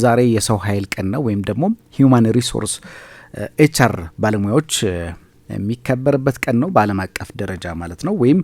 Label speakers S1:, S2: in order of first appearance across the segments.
S1: ዛሬ የሰው ኃይል ቀን ነው ወይም ደግሞ ሂዩማን ሪሶርስ ኤችአር ባለሙያዎች የሚከበርበት ቀን ነው በዓለም አቀፍ ደረጃ ማለት ነው። ወይም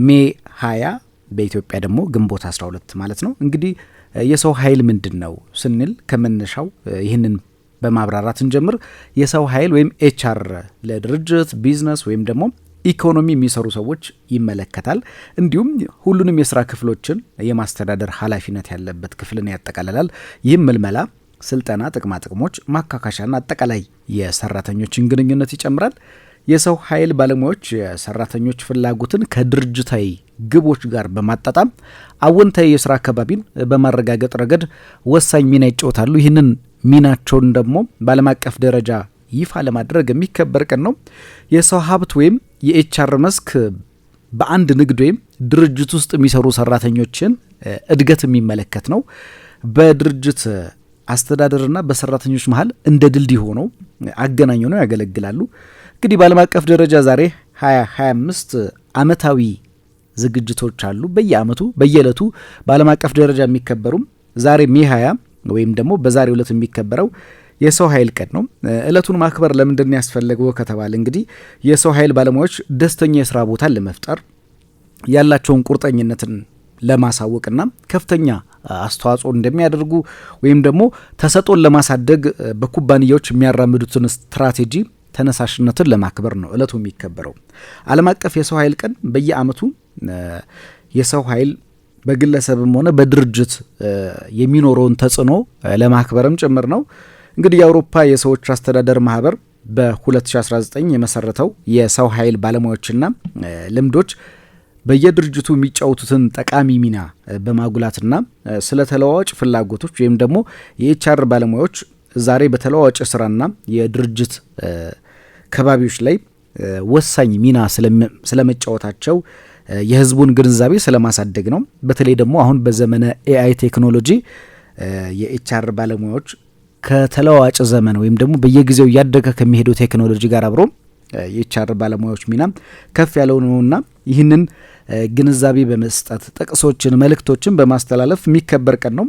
S1: ሜይ 20 በኢትዮጵያ ደግሞ ግንቦት 12 ማለት ነው። እንግዲህ የሰው ኃይል ምንድን ነው ስንል ከመነሻው ይህንን በማብራራት እንጀምር። የሰው ኃይል ወይም ኤችአር ለድርጅት ቢዝነስ ወይም ደግሞ ኢኮኖሚ የሚሰሩ ሰዎች ይመለከታል። እንዲሁም ሁሉንም የስራ ክፍሎችን የማስተዳደር ኃላፊነት ያለበት ክፍልን ያጠቃልላል። ይህም ምልመላ፣ ስልጠና፣ ጥቅማ ጥቅሞች፣ ማካካሻና አጠቃላይ የሰራተኞችን ግንኙነት ይጨምራል። የሰው ኃይል ባለሙያዎች የሰራተኞች ፍላጎትን ከድርጅታዊ ግቦች ጋር በማጣጣም አወንታዊ የስራ አካባቢን በማረጋገጥ ረገድ ወሳኝ ሚና ይጫወታሉ። ይህንን ሚናቸውን ደግሞ በዓለም አቀፍ ደረጃ ይፋ ለማድረግ የሚከበር ቀን ነው። የሰው ሀብት ወይም የኤችአር መስክ በአንድ ንግድ ወይም ድርጅት ውስጥ የሚሰሩ ሰራተኞችን እድገት የሚመለከት ነው። በድርጅት አስተዳደርና በሰራተኞች መሀል እንደ ድልድይ ሆነው አገናኝ ሆነው ያገለግላሉ። እንግዲህ በዓለም አቀፍ ደረጃ ዛሬ 2025 ዓመታዊ ዝግጅቶች አሉ። በየአመቱ በየዕለቱ በዓለም አቀፍ ደረጃ የሚከበሩም ዛሬ ሜይ 20 ወይም ደግሞ በዛሬው ዕለት የሚከበረው የሰው ኃይል ቀን ነው። ዕለቱን ማክበር ለምንድን ያስፈለገው ከተባለ እንግዲህ የሰው ኃይል ባለሙያዎች ደስተኛ የስራ ቦታን ለመፍጠር ያላቸውን ቁርጠኝነትን ለማሳወቅና ከፍተኛ አስተዋጽኦ እንደሚያደርጉ ወይም ደግሞ ተሰጥኦን ለማሳደግ በኩባንያዎች የሚያራምዱትን ስትራቴጂ ተነሳሽነትን ለማክበር ነው ዕለቱ የሚከበረው። ዓለም አቀፍ የሰው ኃይል ቀን በየአመቱ የሰው ኃይል በግለሰብም ሆነ በድርጅት የሚኖረውን ተጽዕኖ ለማክበርም ጭምር ነው። እንግዲህ የአውሮፓ የሰዎች አስተዳደር ማህበር በ2019 የመሰረተው የሰው ኃይል ባለሙያዎችና ልምዶች በየድርጅቱ የሚጫወቱትን ጠቃሚ ሚና በማጉላትና ስለ ተለዋዋጭ ፍላጎቶች ወይም ደግሞ የኤችአር ባለሙያዎች ዛሬ በተለዋዋጭ ስራና የድርጅት ከባቢዎች ላይ ወሳኝ ሚና ስለመጫወታቸው የህዝቡን ግንዛቤ ስለማሳደግ ነው። በተለይ ደግሞ አሁን በዘመነ ኤአይ ቴክኖሎጂ የኤችአር ባለሙያዎች ከተለዋዋጭ ዘመን ወይም ደግሞ በየጊዜው እያደገ ከሚሄደው ቴክኖሎጂ ጋር አብሮ የኤችአር ባለሙያዎች ሚና ከፍ ያለው ነውና ይህንን ግንዛቤ በመስጠት ጥቅሶችን፣ መልእክቶችን በማስተላለፍ የሚከበር ቀን ነው።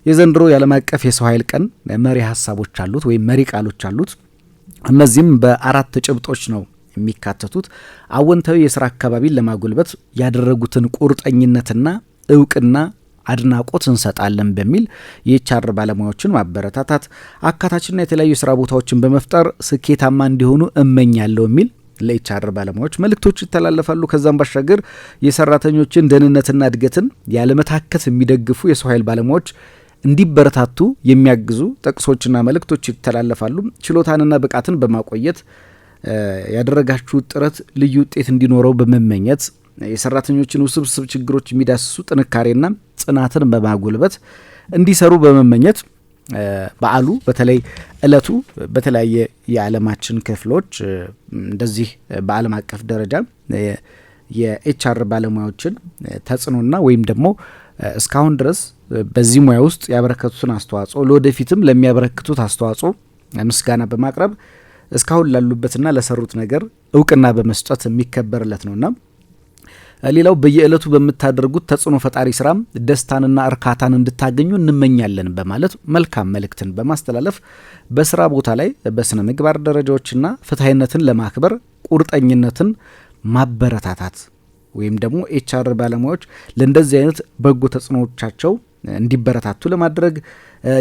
S1: የዘንድሮ የዓለም አቀፍ የሰው ኃይል ቀን መሪ ሀሳቦች አሉት ወይም መሪ ቃሎች አሉት። እነዚህም በ4 ጭብጦች ነው የሚካተቱት። አወንታዊ የስራ አካባቢን ለማጎልበት ያደረጉትን ቁርጠኝነትና እውቅና አድናቆት እንሰጣለን በሚል የኤችአር ባለሙያዎችን ማበረታታት፣ አካታችና የተለያዩ የስራ ቦታዎችን በመፍጠር ስኬታማ እንዲሆኑ እመኛለሁ የሚል ለኤችአር ባለሙያዎች መልእክቶች ይተላለፋሉ። ከዛም ባሻገር የሰራተኞችን ደህንነትና እድገትን ያለመታከት የሚደግፉ የሰው ኃይል ባለሙያዎች እንዲበረታቱ የሚያግዙ ጥቅሶችና መልእክቶች ይተላለፋሉ። ችሎታንና ብቃትን በማቆየት ያደረጋችሁት ጥረት ልዩ ውጤት እንዲኖረው በመመኘት የሰራተኞችን ውስብስብ ችግሮች የሚዳስሱ ጥንካሬና ጽናትን በማጎልበት እንዲሰሩ በመመኘት በዓሉ በተለይ ዕለቱ በተለያየ የዓለማችን ክፍሎች እንደዚህ በዓለም አቀፍ ደረጃ የኤችአር ባለሙያዎችን ተጽዕኖና ወይም ደግሞ እስካሁን ድረስ በዚህ ሙያ ውስጥ ያበረከቱትን አስተዋጽኦ ለወደፊትም ለሚያበረክቱት አስተዋጽኦ ምስጋና በማቅረብ እስካሁን ላሉበትና ለሰሩት ነገር እውቅና በመስጠት የሚከበርለት ነውና ሌላው በየዕለቱ በምታደርጉት ተጽዕኖ ፈጣሪ ስራም ደስታንና እርካታን እንድታገኙ እንመኛለን በማለት መልካም መልእክትን በማስተላለፍ በስራ ቦታ ላይ በስነ ምግባር ደረጃዎችና ፍትሐዊነትን ለማክበር ቁርጠኝነትን ማበረታታት ወይም ደግሞ ኤችአር ባለሙያዎች ለእንደዚህ አይነት በጎ ተጽዕኖዎቻቸው እንዲበረታቱ ለማድረግ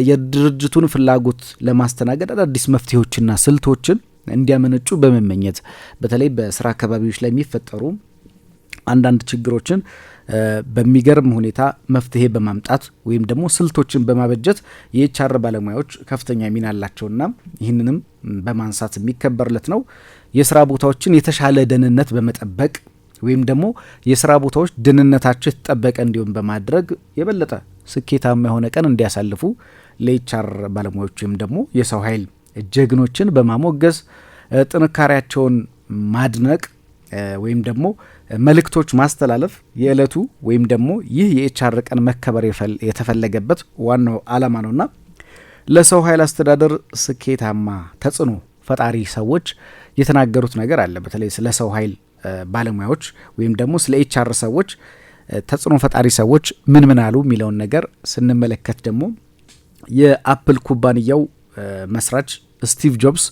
S1: የድርጅቱን ፍላጎት ለማስተናገድ አዳዲስ መፍትሄዎችና ስልቶችን እንዲያመነጩ በመመኘት በተለይ በስራ አካባቢዎች ላይ የሚፈጠሩ አንዳንድ ችግሮችን በሚገርም ሁኔታ መፍትሄ በማምጣት ወይም ደግሞ ስልቶችን በማበጀት የኤችአር ባለሙያዎች ከፍተኛ ሚና አላቸውና ይህንንም በማንሳት የሚከበርለት ነው። የስራ ቦታዎችን የተሻለ ደህንነት በመጠበቅ ወይም ደግሞ የስራ ቦታዎች ደህንነታቸው የተጠበቀ እንዲሆን በማድረግ የበለጠ ስኬታማ የሆነ ቀን እንዲያሳልፉ ለኤችአር ባለሙያዎች ወይም ደግሞ የሰው ኃይል ጀግኖችን በማሞገስ ጥንካሬያቸውን ማድነቅ ወይም ደግሞ መልእክቶች ማስተላለፍ የዕለቱ ወይም ደግሞ ይህ የኤችአር ቀን መከበር የተፈለገበት ዋናው ዓላማ ነውና ለሰው ኃይል አስተዳደር ስኬታማ ተጽዕኖ ፈጣሪ ሰዎች የተናገሩት ነገር አለ። በተለይ ስለ ሰው ኃይል ባለሙያዎች ወይም ደግሞ ስለ ኤችአር ሰዎች ተጽዕኖ ፈጣሪ ሰዎች ምን አሉ የሚለውን ነገር ስንመለከት ደግሞ የአፕል ኩባንያው መስራች ስቲቭ ጆብስ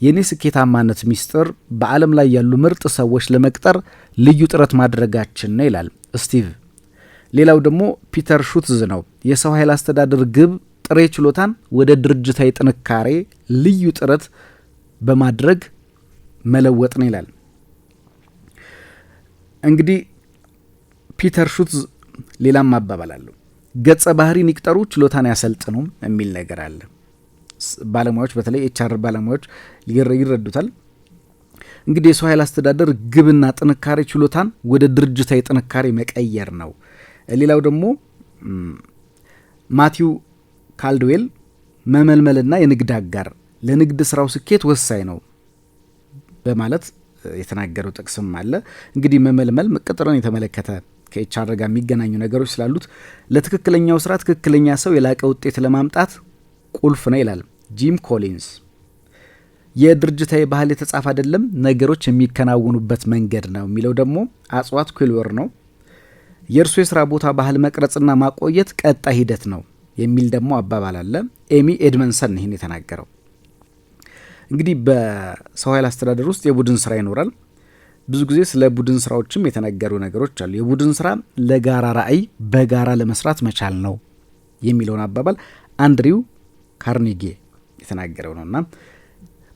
S1: የኔ ስኬታማነት ሚስጥር በዓለም ላይ ያሉ ምርጥ ሰዎች ለመቅጠር ልዩ ጥረት ማድረጋችን ነው ይላል ስቲቭ። ሌላው ደግሞ ፒተር ሹትዝ ነው። የሰው ኃይል አስተዳደር ግብ ጥሬ ችሎታን ወደ ድርጅታዊ ጥንካሬ ልዩ ጥረት በማድረግ መለወጥ ነው ይላል። እንግዲህ ፒተር ሹትዝ ሌላም አባባል አለው። ገጸ ባህሪን ይቅጠሩ ችሎታን ያሰልጥኑ የሚል ነገር አለ። ባለሙያዎች በተለይ ኤችአር ባለሙያዎች ይረዱታል። እንግዲህ የሰው ኃይል አስተዳደር ግብና ጥንካሬ ችሎታን ወደ ድርጅታዊ ጥንካሬ መቀየር ነው። ሌላው ደግሞ ማቲው ካልድዌል መመልመልና የንግድ አጋር ለንግድ ስራው ስኬት ወሳኝ ነው በማለት የተናገረው ጥቅስም አለ። እንግዲህ መመልመል ቅጥርን የተመለከተ ከኤችአር ጋር የሚገናኙ ነገሮች ስላሉት ለትክክለኛው ስራ ትክክለኛ ሰው የላቀ ውጤት ለማምጣት ቁልፍ ነው ይላል ጂም ኮሊንስ። የድርጅታዊ ባህል የተጻፈ አይደለም ነገሮች የሚከናወኑበት መንገድ ነው የሚለው ደግሞ አጽዋት ኩልወር ነው። የእርሱ የስራ ቦታ ባህል መቅረጽና ማቆየት ቀጣይ ሂደት ነው የሚል ደግሞ አባባል አለ። ኤሚ ኤድመንሰን ይህን የተናገረው። እንግዲህ በሰው ኃይል አስተዳደር ውስጥ የቡድን ስራ ይኖራል። ብዙ ጊዜ ስለ ቡድን ስራዎችም የተነገሩ ነገሮች አሉ። የቡድን ስራ ለጋራ ራዕይ በጋራ ለመስራት መቻል ነው የሚለውን አባባል አንድሪው ካርኒጌ የተናገረው ነውና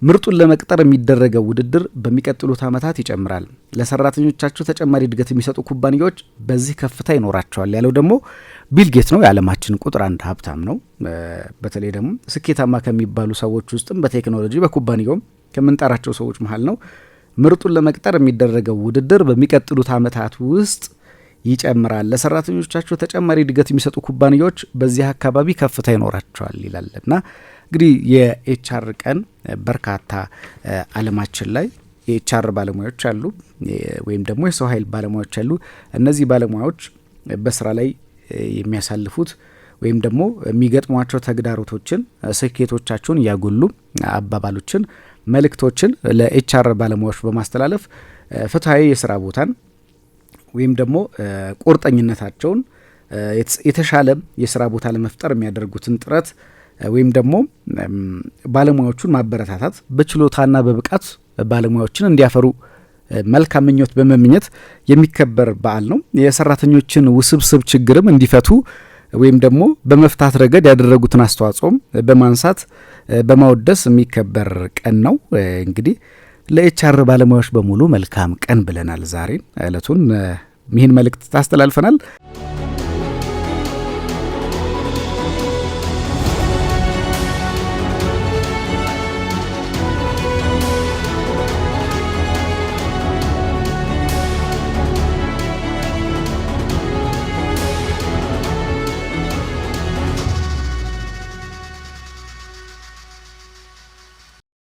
S1: ምርጡን ለመቅጠር የሚደረገው ውድድር በሚቀጥሉት ዓመታት ይጨምራል። ለሰራተኞቻቸው ተጨማሪ እድገት የሚሰጡ ኩባንያዎች በዚህ ከፍታ ይኖራቸዋል ያለው ደግሞ ቢል ጌት ነው። የዓለማችን ቁጥር 1 ሀብታም ነው። በተለይ ደግሞ ስኬታማ ከሚባሉ ሰዎች ውስጥም በቴክኖሎጂ በኩባንያውም ከምንጠራቸው ሰዎች መሀል ነው። ምርጡን ለመቅጠር የሚደረገው ውድድር በሚቀጥሉት ዓመታት ውስጥ ይጨምራል። ለሰራተኞቻቸው ተጨማሪ እድገት የሚሰጡ ኩባንያዎች በዚህ አካባቢ ከፍታ ይኖራቸዋል ይላልና እንግዲህ የኤችአር ቀን በርካታ ዓለማችን ላይ የኤችአር ባለሙያዎች አሉ ወይም ደግሞ የሰው ኃይል ባለሙያዎች አሉ። እነዚህ ባለሙያዎች በስራ ላይ የሚያሳልፉት ወይም ደግሞ የሚገጥሟቸው ተግዳሮቶችን፣ ስኬቶቻቸውን ያጎሉ አባባሎችን፣ መልእክቶችን ለኤችአር ባለሙያዎች በማስተላለፍ ፍትሐዊ የስራ ቦታን ወይም ደግሞ ቁርጠኝነታቸውን የተሻለ የስራ ቦታ ለመፍጠር የሚያደርጉትን ጥረት ወይም ደግሞ ባለሙያዎቹን ማበረታታት በችሎታና በብቃት ባለሙያዎችን እንዲያፈሩ መልካም ምኞት በመመኘት የሚከበር በዓል ነው። የሰራተኞችን ውስብስብ ችግርም እንዲፈቱ ወይም ደግሞ በመፍታት ረገድ ያደረጉትን አስተዋጽኦም በማንሳት በማወደስ የሚከበር ቀን ነው። እንግዲህ ለኤችአር ባለሙያዎች በሙሉ መልካም ቀን ብለናል። ዛሬን ዕለቱን ይህን መልእክት ታስተላልፈናል።